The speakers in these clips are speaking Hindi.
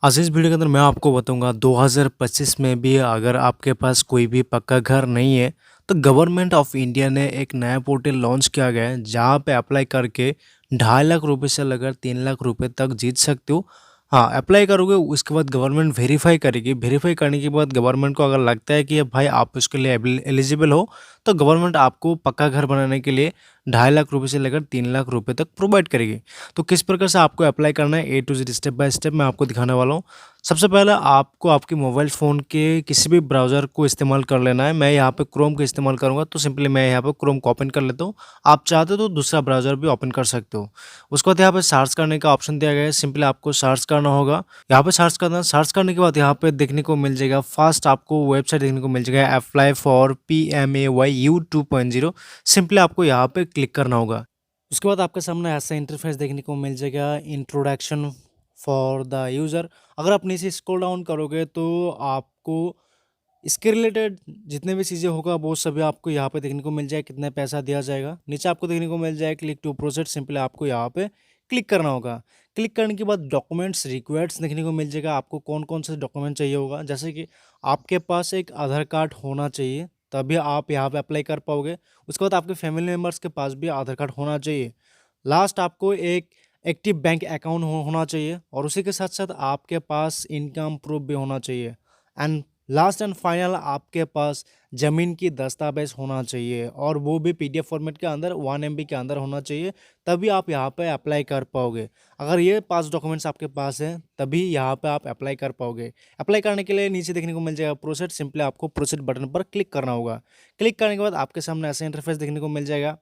आज इस वीडियो के अंदर मैं आपको बताऊंगा 2025 में भी अगर आपके पास कोई भी पक्का घर नहीं है तो गवर्नमेंट ऑफ इंडिया ने एक नया पोर्टल लॉन्च किया गया है जहां पे अप्लाई करके 2.5 लाख रुपए से लेकर 3 लाख रुपए तक जीत सकते हो। हाँ, अप्लाई करोगे उसके बाद गवर्नमेंट वेरीफाई करेगी। वेरीफाई करने के बाद गवर्नमेंट को अगर लगता है कि भाई आप उसके लिए एलिजिबल हो तो गवर्नमेंट आपको पक्का घर बनाने के लिए 2.5 लाख रुपए से लेकर 3 लाख रुपए तक प्रोवाइड करेगी। तो किस प्रकार से आपको अप्लाई करना है A to Z step by step मैं आपको दिखाने वाला हूँ। सबसे पहले आपको आपके मोबाइल फ़ोन के किसी भी ब्राउज़र को इस्तेमाल कर लेना है। मैं यहाँ पे क्रोम का इस्तेमाल करूँगा तो सिंपली मैं यहाँ पे क्रोम को ओपन कर लेता हूँ। आप चाहते हो तो दूसरा ब्राउज़र भी ओपन कर सकते हो। उसके बाद यहाँ पे सर्च करने का ऑप्शन दिया गया है, सिंपली आपको सर्च करना होगा। यहाँ पे सर्च करना, सर्च करने के बाद यहाँ पे देखने को मिल जाएगा, फर्स्ट आपको वेबसाइट देखने को मिल जाएगा अप्लाई फॉर PMAYU 2.0। सिंपली आपको यहाँ पे क्लिक करना होगा। उसके बाद आपके सामने ऐसा इंटरफेस देखने को मिल जाएगा, इंट्रोडक्शन फॉर द यूज़र। अगर आप नीचे स्क्रॉल डाउन करोगे तो आपको इसके रिलेटेड जितने भी चीज़ें होगा वो सभी आपको यहाँ पे देखने को मिल जाए, कितना पैसा दिया जाएगा। नीचे आपको देखने को मिल जाए क्लिक टू प्रोसीड, सिंपली आपको यहाँ पे क्लिक करना होगा। क्लिक करने के बाद डॉक्यूमेंट्स रिक्वायर्ड्स देखने को मिल जाएगा, आपको कौन कौन से डॉक्यूमेंट चाहिए होगा। जैसे कि आपके पास एक आधार कार्ड होना चाहिए, तभी आप यहाँ पे अप्लाई कर पाओगे। उसके बाद आपके फैमिली मेम्बर्स के पास भी आधार कार्ड होना चाहिए। लास्ट आपको एक एक्टिव बैंक अकाउंट होना चाहिए और उसी के साथ साथ आपके पास इनकम प्रूफ भी होना चाहिए। एंड लास्ट एंड फाइनल आपके पास ज़मीन की दस्तावेज होना चाहिए और वो भी PDF फॉर्मेट के अंदर 1 MB के अंदर होना चाहिए, तभी आप यहाँ पे अप्लाई कर पाओगे। अगर ये 5 डॉक्यूमेंट्स आपके पास हैं तभी यहाँ पे आप अप्लाई कर पाओगे। अप्लाई करने के लिए नीचे देखने को मिल जाएगा प्रोसीड, सिंपली आपको प्रोसीड बटन पर क्लिक करना होगा। क्लिक करने के बाद आपके सामने ऐसा इंटरफेस देखने को मिल जाएगा।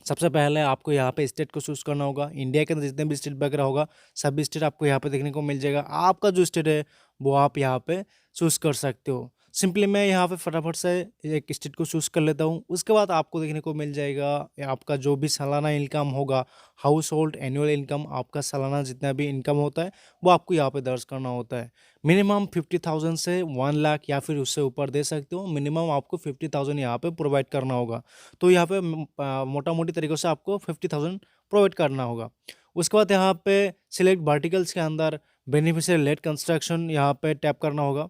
सबसे पहले आपको यहाँ पे स्टेट को चूज़ करना होगा। इंडिया के अंदर जितने भी स्टेट वगैरह होगा सभी स्टेट आपको यहाँ पे देखने को मिल जाएगा। आपका जो स्टेट है वो आप यहाँ पे चूज़ कर सकते हो। सिंपली मैं यहाँ पे फटाफट से एक स्टेट को चूज़ कर लेता हूँ। उसके बाद आपको देखने को मिल जाएगा आपका जो भी सालाना इनकम होगा, हाउस होल्ड एनुअल इनकम, आपका सालाना जितना भी इनकम होता है वो आपको यहाँ पे दर्ज करना होता है। मिनिमम 50,000 से 1 लाख या फिर उससे ऊपर दे सकते हो। मिनिमम आपको 50,000 यहाँ पे प्रोवाइड करना होगा। तो यहाँ पे मोटा-मोटी तरीक़ों से आपको 50,000 प्रोवाइड करना होगा। उसके बाद यहाँ पे सिलेक्ट वर्टिकल्स के अंदर बेनिफिशियरी लेड कंस्ट्रक्शन यहाँ पे टैप करना होगा।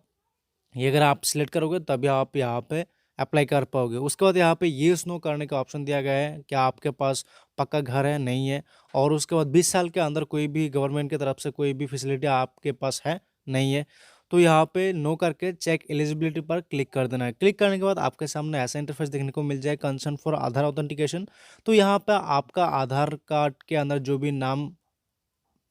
ये अगर आप सिलेक्ट करोगे तभी आप यहाँ पे अप्लाई कर पाओगे। उसके बाद यहाँ पे येस नो करने का ऑप्शन दिया गया है, क्या आपके पास पक्का घर है, नहीं है। और उसके बाद 20 साल के अंदर कोई भी गवर्नमेंट की तरफ से कोई भी फैसिलिटी आपके पास है, नहीं है। तो यहाँ पे नो करके चेक एलिजिबिलिटी पर क्लिक कर देना है। क्लिक करने के बाद आपके सामने ऐसा इंटरफेस देखने को मिल जाए, कंसर्न फॉर आधार ऑथेंटिकेशन। तो यहाँ पे आपका आधार कार्ड के अंदर जो भी नाम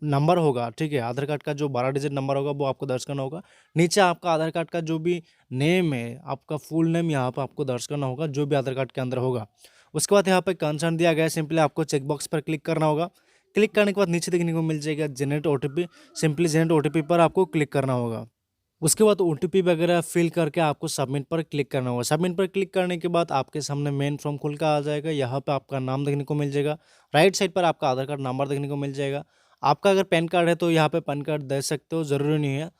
नंबर होगा, ठीक है, आधार कार्ड का जो 12 डिजिट नंबर होगा वो आपको दर्ज करना होगा। नीचे आपका आधार कार्ड का जो भी नेम है, आपका फुल नेम यहाँ पे आपको दर्ज करना होगा, जो भी आधार कार्ड के अंदर होगा। उसके बाद यहाँ पे कंसर्न दिया गया है, सिंपली आपको चेक बॉक्स पर क्लिक करना होगा। क्लिक करने के बाद नीचे देखने को मिल जाएगा generate OTP, simply generate OTP पर आपको क्लिक करना होगा। उसके बाद OTP वगैरह फिल करके आपको सबमिट पर क्लिक करना होगा। सबमिट पर क्लिक करने के बाद आपके सामने मेन फॉर्म खुल कर आ जाएगा। यहाँ पे आपका नाम देखने को मिल जाएगा। राइट साइड पर आपका आधार कार्ड नंबर देखने को मिल जाएगा। आपका अगर पैन कार्ड है तो यहाँ पे पैन कार्ड दे सकते हो, ज़रूरी नहीं है।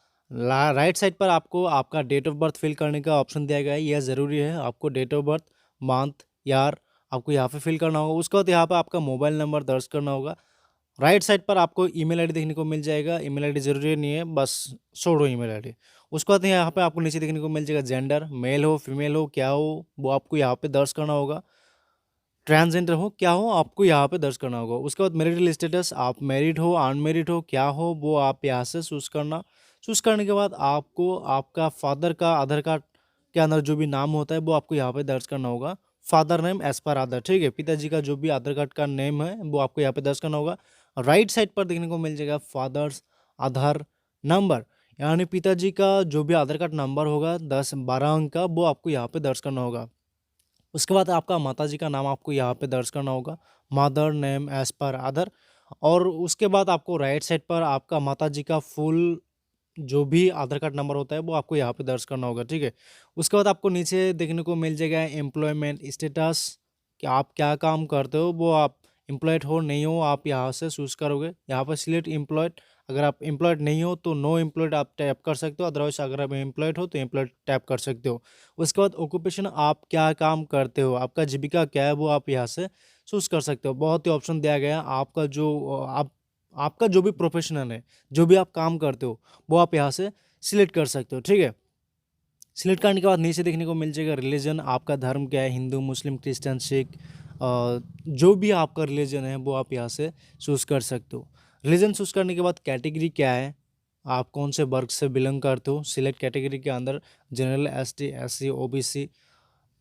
राइट साइड पर आपको आपका डेट ऑफ बर्थ फिल करने का ऑप्शन दिया गया है, यह ज़रूरी है। आपको date of birth, month, year आपको यहाँ पे फिल करना होगा। उसके बाद यहाँ पे आपका मोबाइल नंबर दर्ज करना होगा। राइट साइड पर आपको ईमेल आईडी देखने को मिल जाएगा। ईमेल आईडी ज़रूरी नहीं है, बस छोड़ो ईमेल आईडी। उसके बाद यहाँ पे आपको नीचे देखने को मिल जाएगा जेंडर, मेल हो, फीमेल हो, क्या हो, वो आपको यहाँ पे दर्ज करना होगा। ट्रांसजेंडर हो, क्या हो, आपको यहाँ पे दर्ज करना होगा। उसके बाद मैरिटल स्टेटस, आप मैरिड हो, अनमैरिड हो, क्या हो, वो आप यहाँ से चूज़ करना। चूज़ करने के बाद आपको आपका फादर का आधार कार्ड के अंदर जो भी नाम होता है वो आपको यहाँ पे दर्ज करना होगा। फादर नेम एज पर आधार, ठीक है, पिताजी का जो भी आधार कार्ड का नेम है वो आपको यहाँ पे दर्ज करना होगा। राइट साइड पर देखने को मिल जाएगा फादर्स आधार नंबर, यानी पिताजी का जो भी आधार कार्ड नंबर होगा 10-12 अंक का, वो आपको यहाँ पे दर्ज करना होगा। उसके बाद आपका माताजी का नाम आपको यहाँ पे दर्ज करना होगा, मदर नेम एज पर आधार। और उसके बाद आपको राइट साइड पर आपका माताजी का फुल जो भी आधार कार्ड नंबर होता है वो आपको यहाँ पे दर्ज करना होगा, ठीक है। उसके बाद आपको नीचे देखने को मिल जाएगा एम्प्लॉयमेंट स्टेटस, कि आप क्या काम करते हो, वो आप एम्प्लॉयड हो नहीं हो आप यहाँ से चूज़ करोगे। यहाँ पर सिलेक्ट एम्प्लॉयड, अगर आप एम्प्लॉयड नहीं हो तो नो एम्प्लॉयड आप टैप कर सकते हो, अदरवाइज अगर आप एम्प्लॉयड हो तो एम्प्लॉयड टैप कर सकते हो। उसके बाद ऑक्यूपेशन, आप क्या काम करते हो, आपका जीविका क्या है, वो आप यहाँ से चूज़ कर सकते हो। बहुत ही ऑप्शन दिया गया है। आपका जो आप आपका जो भी प्रोफेशनल है, जो भी आप काम करते हो, वो आप यहाँ से सिलेक्ट कर सकते हो, ठीक है। सिलेक्ट करने के बाद नीचे देखने को मिल जाएगा रिलीजन, आपका धर्म क्या है, हिंदू, मुस्लिम, क्रिश्चियन, सिख, जो भी आपका रिलीजन है वो आप यहाँ से चूज़ कर सकते हो। रिलीजन चूज़ करने के बाद कैटेगरी क्या है, आप कौन से वर्ग से बिलोंग करते हो, सिलेक्ट कैटेगरी के अंदर जनरल, एसटी, एससी, ओबीसी,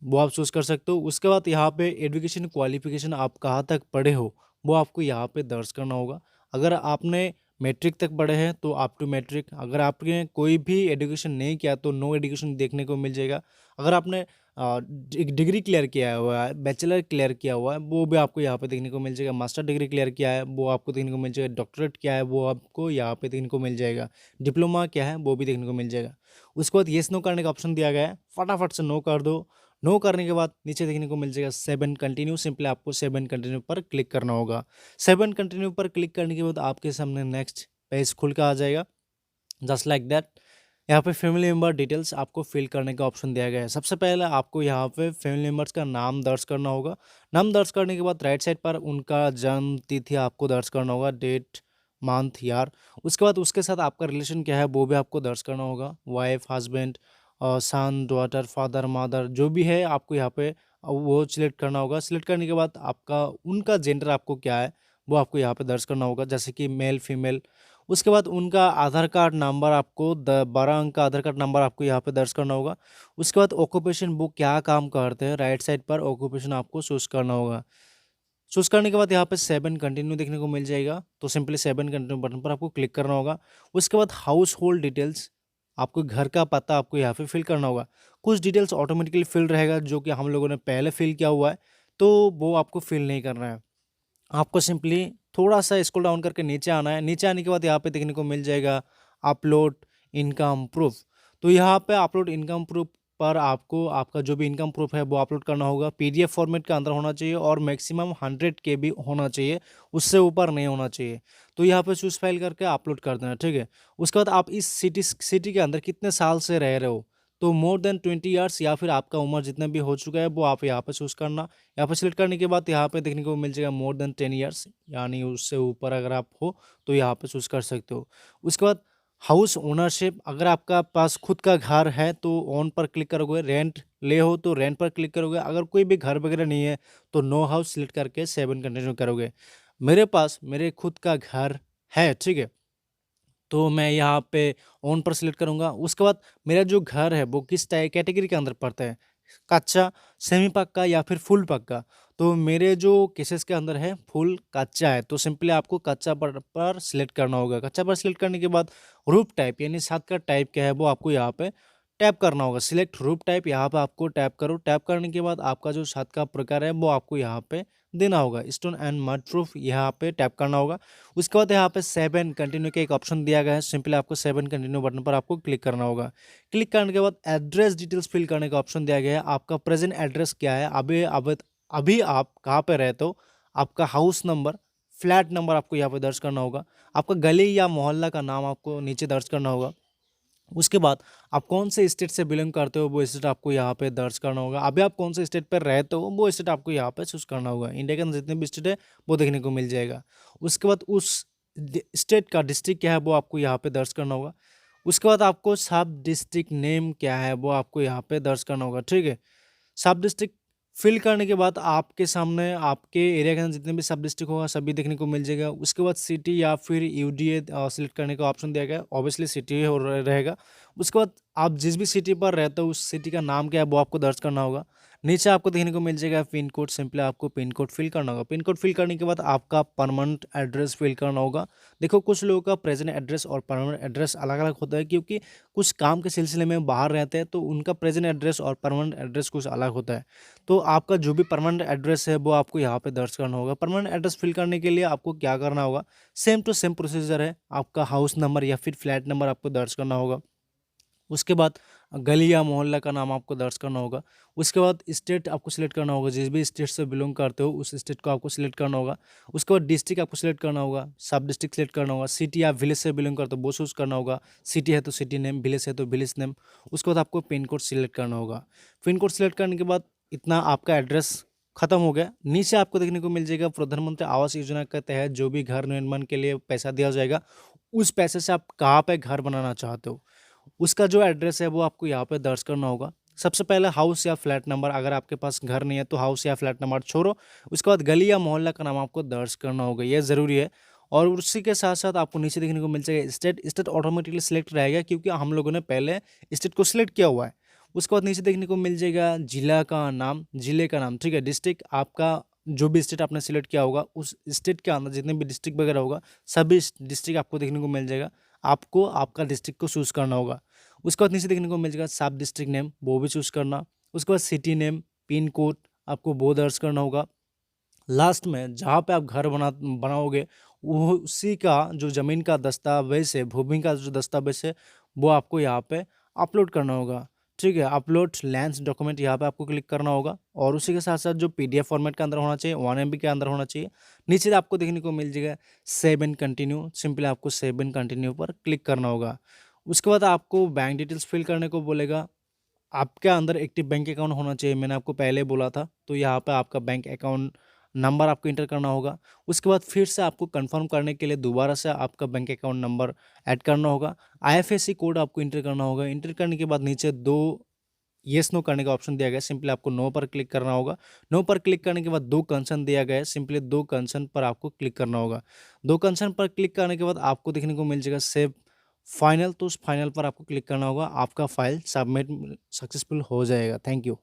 वो आप चूज़ कर सकते हो। उसके बाद यहाँ पे एजुकेशन क्वालिफिकेशन आप कहाँ तक पढ़े हो वो आपको यहाँ पे दर्ज करना होगा। अगर आपने मैट्रिक तक पढ़े हैं तो अप टू मैट्रिक, अगर आपने कोई भी एजुकेशन नहीं किया तो नो एजुकेशन देखने को मिल जाएगा। अगर आपने एक डिग्री क्लियर किया हुआ है, बैचलर क्लियर किया हुआ है, वो भी आपको यहाँ पे देखने को मिल जाएगा। मास्टर डिग्री क्लियर किया है वो आपको देखने को मिल जाएगा। डॉक्टरेट क्या है वो आपको यहाँ पे देखने को मिल जाएगा। डिप्लोमा क्या है वो भी देखने को मिल जाएगा। उसके बाद येस नो करने का ऑप्शन दिया गया है, फटाफट से नो कर दो। नो करने के बाद नीचे देखने को मिल जाएगा 7 कंटिन्यू, सिंपली आपको 7 कंटिन्यू पर क्लिक करना होगा। 7 कंटिन्यू पर क्लिक करने के बाद आपके सामने नेक्स्ट पेज खुल के आ जाएगा, जस्ट लाइक दैट। यहाँ पे फैमिली मेम्बर डिटेल्स आपको फिल करने का ऑप्शन दिया गया है। सबसे पहले आपको यहाँ पे फैमिली मेम्बर्स का नाम दर्ज करना होगा। नाम दर्ज करने के बाद राइट साइड पर उनका जन्म तिथि आपको दर्ज करना होगा, डेट, मंथ, ईयर। उसके बाद उसके साथ आपका रिलेशन क्या है वो भी आपको दर्ज करना होगा, वाइफ, हस्बैंड, सन, डॉटर, फादर, मदर, जो भी है आपको यहाँ पे वो सिलेक्ट करना होगा। सिलेक्ट करने के बाद आपका उनका जेंडर आपको क्या है वो आपको यहाँ पे दर्ज करना होगा, जैसे कि मेल, फीमेल। उसके बाद उनका आधार कार्ड नंबर आपको 12 अंक का आधार कार्ड नंबर आपको यहाँ पे दर्ज करना होगा। उसके बाद ऑक्यूपेशन, वो क्या काम करते हैं, राइट साइड पर ऑक्यूपेशन आपको चूज़ करना होगा। चूज़ करने के बाद यहाँ पे 7 कंटिन्यू देखने को मिल जाएगा, तो सिंपली 7 कंटिन्यू बटन पर आपको क्लिक करना होगा। उसके बाद हाउस होल्ड डिटेल्स, आपको घर का पता आपको यहाँ पे फिल करना होगा। कुछ डिटेल्स ऑटोमेटिकली फिल रहेगा जो कि हम लोगों ने पहले फिल किया हुआ है, तो वो आपको फिल नहीं करना है। आपको सिंपली थोड़ा सा स्क्रॉल डाउन करके नीचे आना है। नीचे आने के बाद यहाँ पे देखने को मिल जाएगा अपलोड इनकम प्रूफ। तो यहाँ पे अपलोड इनकम प्रूफ पर आपको आपका जो भी इनकम प्रूफ है वो अपलोड करना होगा। पीडीएफ फॉर्मेट के अंदर होना चाहिए और मैक्सिमम 100 KB होना चाहिए, उससे ऊपर नहीं होना चाहिए। तो यहाँ पे चूज फाइल करके अपलोड कर देना, ठीक है। उसके बाद आप इस सिटी के अंदर कितने साल से रह रहे हो, तो मोर देन 20 ईयर्स या फिर आपका उम्र जितना भी हो चुका है वो आप यहाँ पे चूज़ करना। यहाँ पे सिलेक्ट करने के बाद यहाँ पे देखने को मिल जाएगा मोर देन 10 ईयर्स, यानी उससे ऊपर अगर आप हो तो यहाँ पे चूज़ कर सकते हो। उसके बाद हाउस ओनरशिप, अगर आपका पास खुद का घर है तो ऑन पर क्लिक करोगे, रेंट ले हो तो रेंट पर क्लिक करोगे। अगर कोई भी घर वगैरह नहीं है तो नो हाउस सिलेक्ट करके 7 कंटिन्यू करोगे। मेरे पास मेरे खुद का घर है, ठीक है, तो मैं यहाँ पे ऑन पर सिलेक्ट करूँगा। उसके बाद मेरा जो घर है वो किस टाइप कैटेगरी के अंदर पड़ता है, कच्चा, सेमी पक्का या फिर फुल पक्का। तो मेरे जो केसेस के अंदर है फुल कच्चा है, तो सिंपली आपको कच्चा पर सिलेक्ट करना होगा। कच्चा पर सिलेक्ट करने के बाद रूफ टाइप यानी छत का टाइप क्या है वो आपको यहाँ पे टैप करना होगा। सिलेक्ट रूफ टाइप, यहाँ पे आपको टैप करो। टैप करने के बाद आपका जो छत का प्रकार है वो आपको यहाँ पे देना होगा। स्टोन एंड मड प्रूफ यहाँ पे टैप करना होगा। उसके बाद यहाँ पे 7 कंटिन्यू का एक ऑप्शन दिया गया है, सिंपली आपको 7 कंटिन्यू बटन पर आपको क्लिक करना होगा। क्लिक करने के बाद एड्रेस डिटेल्स फिल करने का ऑप्शन दिया गया है। आपका प्रेजेंट एड्रेस क्या है, अभी आप कहाँ पे रहते हो, आपका हाउस नंबर, फ्लैट नंबर आपको यहाँ पे दर्ज करना होगा। आपका गली या मोहल्ला का नाम आपको नीचे दर्ज करना होगा। उसके बाद आप कौन से स्टेट से बिलोंग करते हो वो स्टेट आपको यहाँ पे दर्ज करना होगा। अभी आप कौन से स्टेट पर रहते हो वो स्टेट आपको यहाँ पे चूज करना होगा। इंडिया के अंदर जितने भी स्टेट है वो देखने को मिल जाएगा। उसके बाद उस स्टेट का डिस्ट्रिक्ट क्या है वो आपको यहाँ पे दर्ज करना होगा। उसके बाद आपको सब डिस्ट्रिक्ट नेम क्या है वो आपको यहाँ पे दर्ज करना होगा, ठीक है। सब डिस्ट्रिक्ट फिल करने के बाद आपके सामने आपके एरिया के अंदर जितने भी सब डिस्ट्रिक्ट होगा सभी देखने को मिल जाएगा। उसके बाद सिटी या फिर यूडीए सिलेक्ट करने का ऑप्शन दिया गया है, ऑब्वियसली सिटी हो रहेगा। उसके बाद आप जिस भी सिटी पर रहते हो उस सिटी का नाम क्या है वो आपको दर्ज करना होगा। नीचे आपको देखने को मिल जाएगा पिन कोड, सिंपली आपको पिन कोड फिल करना होगा। पिन कोड फिल करने के बाद आपका परमानेंट एड्रेस फिल करना होगा। देखो कुछ लोगों का प्रेजेंट एड्रेस और परमानेंट एड्रेस अलग अलग होता है, क्योंकि कुछ काम के सिलसिले में बाहर रहते हैं तो उनका प्रेजेंट एड्रेस और परमानेंट एड्रेस कुछ अलग होता है। तो आपका जो भी परमानेंट एड्रेस है वो आपको यहाँ पे दर्ज करना होगा। परमानेंट एड्रेस फिल करने के लिए आपको क्या करना होगा, सेम टू सेम प्रोसीजर है। आपका हाउस नंबर या फिर फ्लैट नंबर आपको दर्ज करना होगा। उसके बाद गली या मोहल्ला का नाम आपको दर्ज करना होगा। उसके बाद स्टेट आपको सिलेक्ट करना होगा, जिस भी स्टेट से बिलोंग करते हो उस स्टेट को आपको सिलेक्ट करना होगा। उसके बाद डिस्ट्रिक्ट आपको सिलेक्ट करना होगा, सब डिस्ट्रिक्ट सिलेक्ट करना होगा। सिटी या विलेज से बिलोंग करते हो वो चूज़ करना होगा, सिटी है तो सिटी नेम, विलेज है तो विलेज नेम। उसके बाद आपको पिन कोड सिलेक्ट करना होगा। पिन कोड सिलेक्ट करने के बाद इतना आपका एड्रेस खत्म हो गया। नीचे आपको देखने को मिल जाएगा प्रधानमंत्री आवास योजना के तहत जो भी घर निर्माण के लिए पैसा दिया जाएगा, उस पैसे से आप कहाँ पे घर बनाना चाहते हो, उसका जो एड्रेस है वो आपको यहाँ पे दर्ज करना होगा। सबसे पहले हाउस या फ्लैट नंबर, अगर आपके पास घर नहीं है तो हाउस या फ्लैट नंबर छोड़ो, उसके बाद गली या मोहल्ला का नाम आपको दर्ज करना होगा, ये ज़रूरी है। और उसी के साथ साथ आपको नीचे देखने को मिल जाएगा स्टेट। स्टेट ऑटोमेटिकली सिलेक्ट रहेगा क्योंकि हम लोगों ने पहले स्टेट को सिलेक्ट किया हुआ है। उसके बाद नीचे देखने को मिल जाएगा जिला का नाम, जिले का नाम, ठीक है। डिस्ट्रिक्ट आपका, जो भी स्टेट आपने सिलेक्ट किया होगा उस स्टेट के अंदर जितने भी डिस्ट्रिक्ट वगैरह होगा सभी डिस्ट्रिक्ट आपको देखने को मिल जाएगा। आपको आपका डिस्ट्रिक्ट को चूज़ करना होगा। उसके बाद नीचे देखने को मिल जाएगा सब डिस्ट्रिक्ट नेम, वो भी चूज़ करना। उसके बाद सिटी नेम, पिन कोड आपको वो दर्ज करना होगा। लास्ट में जहाँ पे आप घर बनाओगे वो उसी का जो ज़मीन का दस्तावेज है, भूमि का जो दस्तावेज है, वो आपको यहाँ पे अपलोड करना होगा, ठीक है। अपलोड लैंड डॉक्यूमेंट यहाँ पे आपको क्लिक करना होगा और उसी के साथ साथ जो पीडीएफ फॉर्मेट के अंदर होना चाहिए, 1 MB के अंदर होना चाहिए। नीचे आपको देखने को मिल जाएगा सेव एंड कंटिन्यू, सिंपली आपको सेव एंड कंटिन्यू पर क्लिक करना होगा। उसके बाद आपको बैंक डिटेल्स फिल करने को बोलेगा। आपके अंदर एक्टिव बैंक अकाउंट होना चाहिए, मैंने आपको पहले बोला था, तो यहाँ पे आपका बैंक अकाउंट नंबर आपको इंटर करना होगा। उसके बाद फिर से आपको कंफर्म करने के लिए दोबारा से आपका बैंक अकाउंट नंबर ऐड करना होगा। आईएफएससी कोड आपको इंटर करना होगा। इंटर करने के बाद नीचे 2 येस नो करने का ऑप्शन दिया गया है, सिंपली आपको नो पर क्लिक करना होगा। नो पर क्लिक करने के बाद 2 कंसर्न दिया गया है, सिंपली 2 कंसर्न पर आपको क्लिक करना होगा। 2 कंसर्न पर क्लिक करने के बाद आपको देखने को मिल जाएगा सेव फाइनल, तो उस फाइनल पर आपको क्लिक करना होगा। आपका फाइल सबमिट सक्सेसफुल हो जाएगा। Thank you.